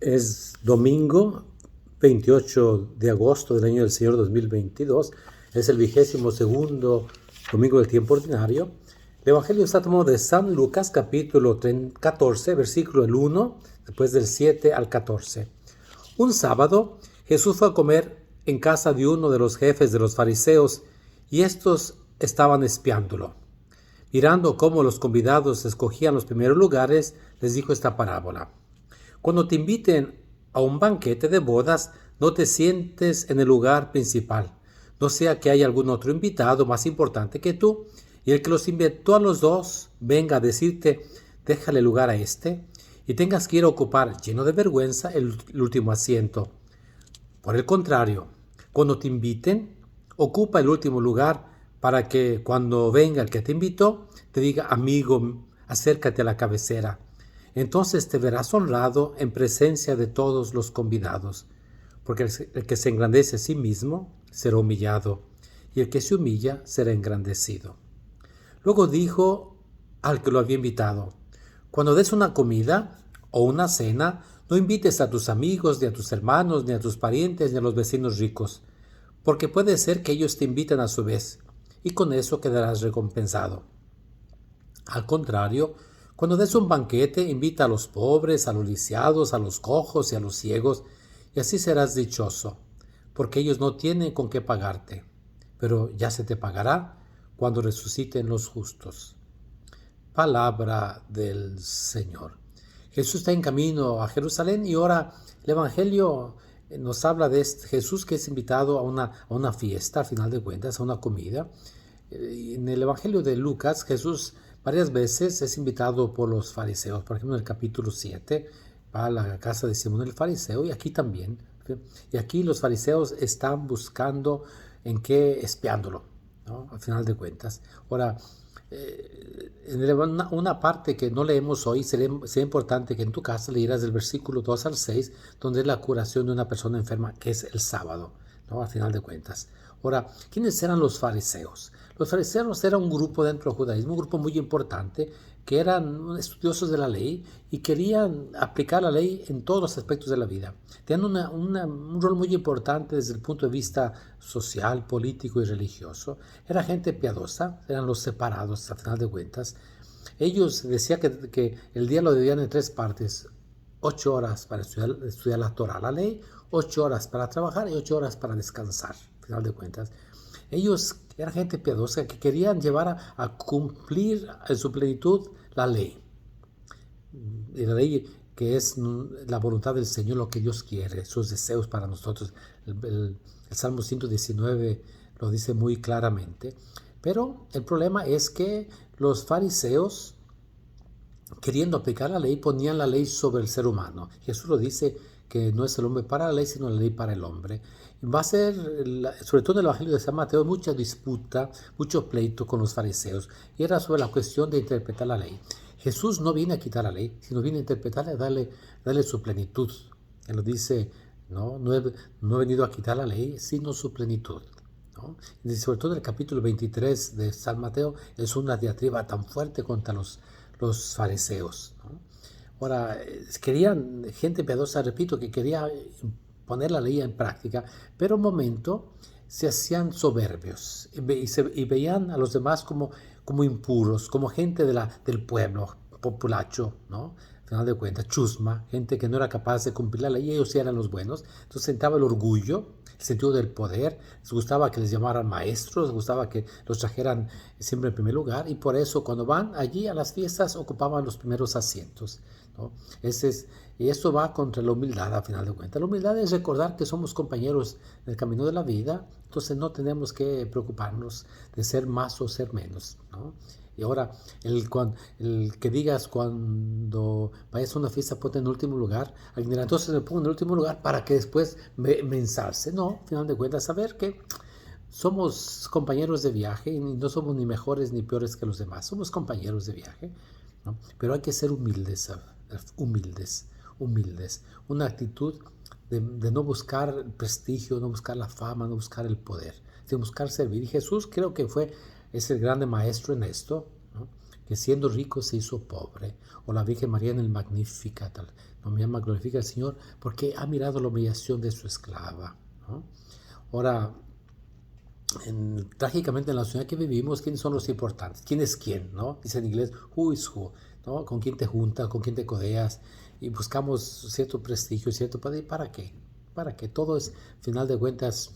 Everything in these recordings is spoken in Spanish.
Es domingo 28 de agosto del año del Señor 2022. Es el 22º domingo del tiempo ordinario. El Evangelio está tomado de San Lucas, capítulo 14, versículo 1, después del 7 al 14. Un sábado, Jesús fue a comer en casa de uno de los jefes de los fariseos y estos estaban espiándolo. Mirando cómo los convidados escogían los primeros lugares, les dijo esta parábola. Cuando te inviten a un banquete de bodas, no te sientes en el lugar principal, no sea que haya algún otro invitado más importante que tú, y el que los invitó a los dos venga a decirte, déjale lugar a este, y tengas que ir a ocupar, lleno de vergüenza, el último asiento. Por el contrario, cuando te inviten, ocupa el último lugar para que cuando venga el que te invitó, te diga, amigo, acércate a la cabecera. Entonces te verás honrado en presencia de todos los convidados, porque el que se engrandece a sí mismo será humillado, y el que se humilla será engrandecido. Luego dijo al que lo había invitado, cuando des una comida o una cena, no invites a tus amigos, ni a tus hermanos, ni a tus parientes, ni a los vecinos ricos, porque puede ser que ellos te inviten a su vez, y con eso quedarás recompensado. Al contrario, cuando des un banquete, invita a los pobres, a los lisiados, a los cojos y a los ciegos, y así serás dichoso, porque ellos no tienen con qué pagarte, pero ya se te pagará cuando resuciten los justos. Palabra del Señor. Jesús está en camino a Jerusalén y ahora el Evangelio nos habla de Jesús que es invitado a una fiesta, al final de cuentas, a una comida. En el Evangelio de Lucas, Jesús varias veces es invitado por los fariseos. Por ejemplo, en el capítulo 7 va a la casa de Simón el fariseo y aquí también. Y aquí los fariseos están buscando en qué espiándolo, ¿no? Al final de cuentas. Ahora, en una parte que no leemos hoy, sería importante que en tu casa leyeras del versículo 2 al 6, donde es la curación de una persona enferma, que es el sábado, ¿no? Al final de cuentas. Ahora, ¿quiénes eran los fariseos? Los fariseos eran un grupo dentro del judaísmo, un grupo muy importante, que eran estudiosos de la ley y querían aplicar la ley en todos los aspectos de la vida. Tenían un rol muy importante desde el punto de vista social, político y religioso. Era gente piadosa, eran los separados, al final de cuentas. Ellos decían que el día lo dividían en 3 partes. 8 horas para estudiar la Torah, la ley, 8 horas para trabajar y 8 horas para descansar, al final de cuentas. Ellos eran gente piadosa que querían llevar a cumplir en su plenitud la ley. Y la ley que es la voluntad del Señor, lo que Dios quiere, sus deseos para nosotros. El Salmo 119 lo dice muy claramente. Pero el problema es que los fariseos, queriendo aplicar la ley, ponían la ley sobre el ser humano. Jesús lo dice que no es el hombre para la ley, sino la ley para el hombre. Va a ser, sobre todo en el Evangelio de San Mateo, mucha disputa, mucho pleito con los fariseos. Y era sobre la cuestión de interpretar la ley. Jesús no viene a quitar la ley, sino viene a interpretarla y darle su plenitud. Él lo dice, no he venido a quitar la ley, sino su plenitud, ¿no? Y sobre todo en el capítulo 23 de San Mateo es una diatriba tan fuerte contra los fariseos, ¿no? Ahora, querían, gente piadosa, repito, que quería poner la ley en práctica, pero un momento se hacían soberbios y veían a los demás como impuros, como gente del pueblo, populacho, ¿no? Al final de cuentas, chusma, gente que no era capaz de cumplir la ley y ellos sí eran los buenos. Entonces entraba el orgullo, el sentido del poder, les gustaba que les llamaran maestros, les gustaba que los trajeran siempre en primer lugar y por eso cuando van allí a las fiestas ocupaban los primeros asientos, ¿no? Y esto va contra la humildad a final de cuentas. La humildad es recordar que somos compañeros en el camino de la vida, entonces no tenemos que preocuparnos de ser más o ser menos, ¿no? Y ahora, el que digas cuando vayas a una fiesta, ponte en último lugar. Alguien dirá, entonces me pongo en el último lugar para que después me ensalce. No, al final de cuentas, saber que somos compañeros de viaje y no somos ni mejores ni peores que los demás. Somos compañeros de viaje, ¿no? Pero hay que ser humildes. Una actitud de no buscar prestigio, no buscar la fama, no buscar el poder, de buscar servir. Y Jesús creo que es el grande maestro en esto, ¿no? que siendo rico se hizo pobre. O la Virgen María en el Magnificat, no me llama glorifica al Señor porque ha mirado la humillación de su esclava, ¿no? Ahora, trágicamente en la sociedad que vivimos, ¿quiénes son los importantes? ¿Quién es quién? ¿No? Dice en inglés, who is who, ¿no? ¿Con quién te juntas? ¿Con quién te codeas? Y buscamos cierto prestigio, cierto poder. ¿Para qué? Para que todo es, final de cuentas,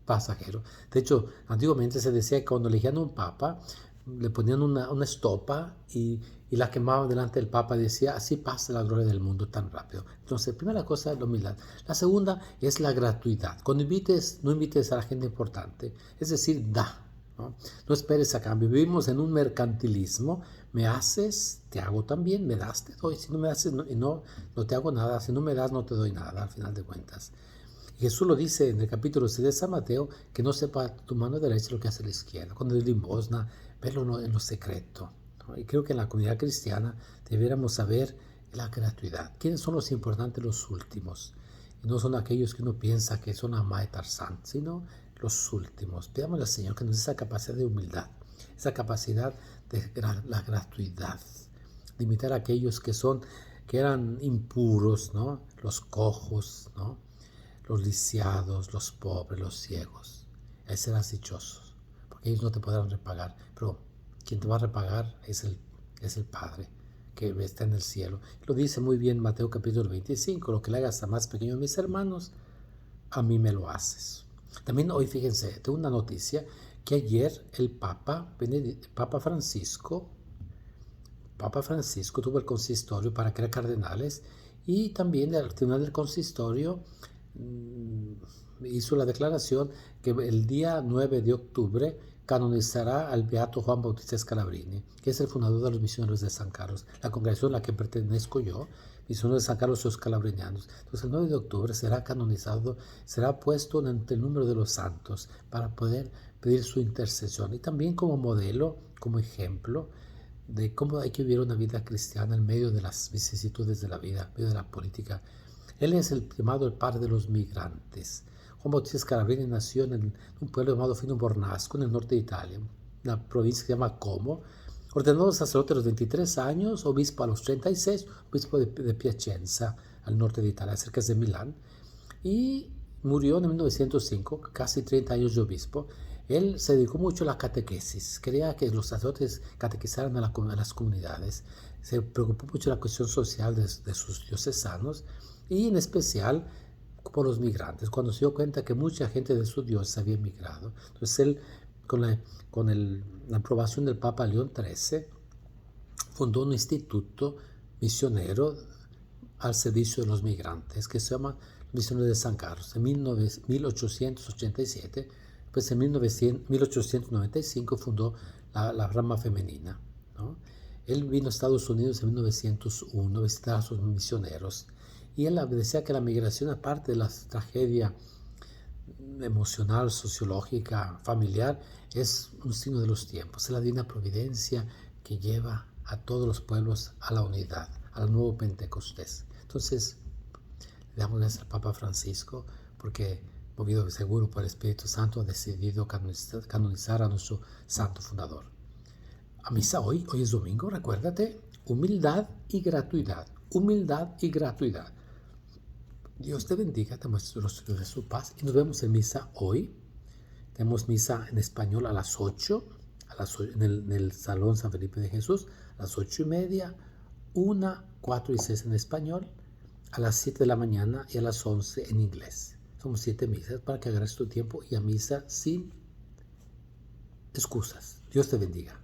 pasajero. De hecho, antiguamente se decía que cuando elegían un papa, le ponían una estopa y la quemaban delante del papa y decía, así pasa la gloria del mundo tan rápido. Entonces, primera cosa es la humildad. La segunda es la gratuidad. Cuando invites, no invites a la gente importante, es decir, da. No esperes a cambio. Vivimos en un mercantilismo. Me haces, te hago también. Me das, te doy. Si no me haces, no te hago nada. Si no me das, no te doy nada, al final de cuentas. Jesús lo dice en el capítulo 6 de San Mateo, que no sepa tu mano derecha lo que hace la izquierda. Cuando es limosna, verlo en lo secreto, ¿no? Y creo que en la comunidad cristiana debiéramos saber la gratuidad. ¿Quiénes son los importantes, los últimos? Y no son aquellos que uno piensa que son Amá de Tarzán, sino los últimos. Pidámosle al Señor que nos dé esa capacidad de humildad, esa capacidad de la gratuidad, de imitar a aquellos que eran impuros, ¿no? Los cojos, ¿no? Los lisiados, los pobres, los ciegos. Ahí serás dichoso, porque ellos no te podrán repagar, pero quien te va a repagar es el Padre que está en el cielo. Lo dice muy bien Mateo capítulo 25, lo que le hagas a más pequeño de mis hermanos, a mí me lo haces. También hoy, fíjense, tengo una noticia, que ayer el Papa Francisco tuvo el consistorio para crear cardenales, y también al final del consistorio hizo la declaración que el día 9 de octubre canonizará al beato Juan Bautista Scalabrini, que es el fundador de los misioneros de San Carlos, la congregación a la que pertenezco yo, misioneros de San Carlos, los scalabrinianos. Entonces el 9 de octubre será canonizado, será puesto entre el número de los santos para poder pedir su intercesión, y también como modelo, como ejemplo de cómo hay que vivir una vida cristiana en medio de las vicisitudes de la vida, en medio de la política. Él es el llamado el padre de los migrantes. Juan Bautista Scalabrini nació en un pueblo llamado Fino Bornasco, en el norte de Italia, una provincia que se llama Como. Ordenado sacerdote a los 23 años, obispo a los 36, obispo de Piacenza, al norte de Italia, cerca de Milán. Y murió en 1905, casi 30 años de obispo. Él se dedicó mucho a la catequesis, quería que los sacerdotes catequizaran a las comunidades. Se preocupó mucho de la cuestión social de sus diocesanos, y en especial por los migrantes, cuando se dio cuenta que mucha gente de su diócesis había emigrado. Entonces él, con la aprobación del Papa León XIII, fundó un instituto misionero al servicio de los migrantes, que se llama Misioneros de San Carlos. En 1887, pues en 1895 fundó la rama femenina, ¿no? Él vino a Estados Unidos en 1901 a visitar a sus misioneros, y él decía que la migración, aparte de la tragedia emocional, sociológica, familiar, es un signo de los tiempos, es la divina providencia que lleva a todos los pueblos a la unidad, al nuevo Pentecostés. Entonces, le damos gracias al Papa Francisco, porque, movido seguro por el Espíritu Santo, ha decidido canonizar a nuestro santo fundador. A misa hoy es domingo, recuérdate, humildad y gratuidad, humildad y gratuidad. Dios te bendiga, te muestre los rostros de su paz, y nos vemos en misa hoy. Tenemos misa en español a las 8, en el Salón San Felipe de Jesús, a las 8:30, 1, 4 y 6 en español, a las 7 de la mañana y a las 11 en inglés. Somos 7 misas para que agarres tu tiempo y a misa sin excusas. Dios te bendiga.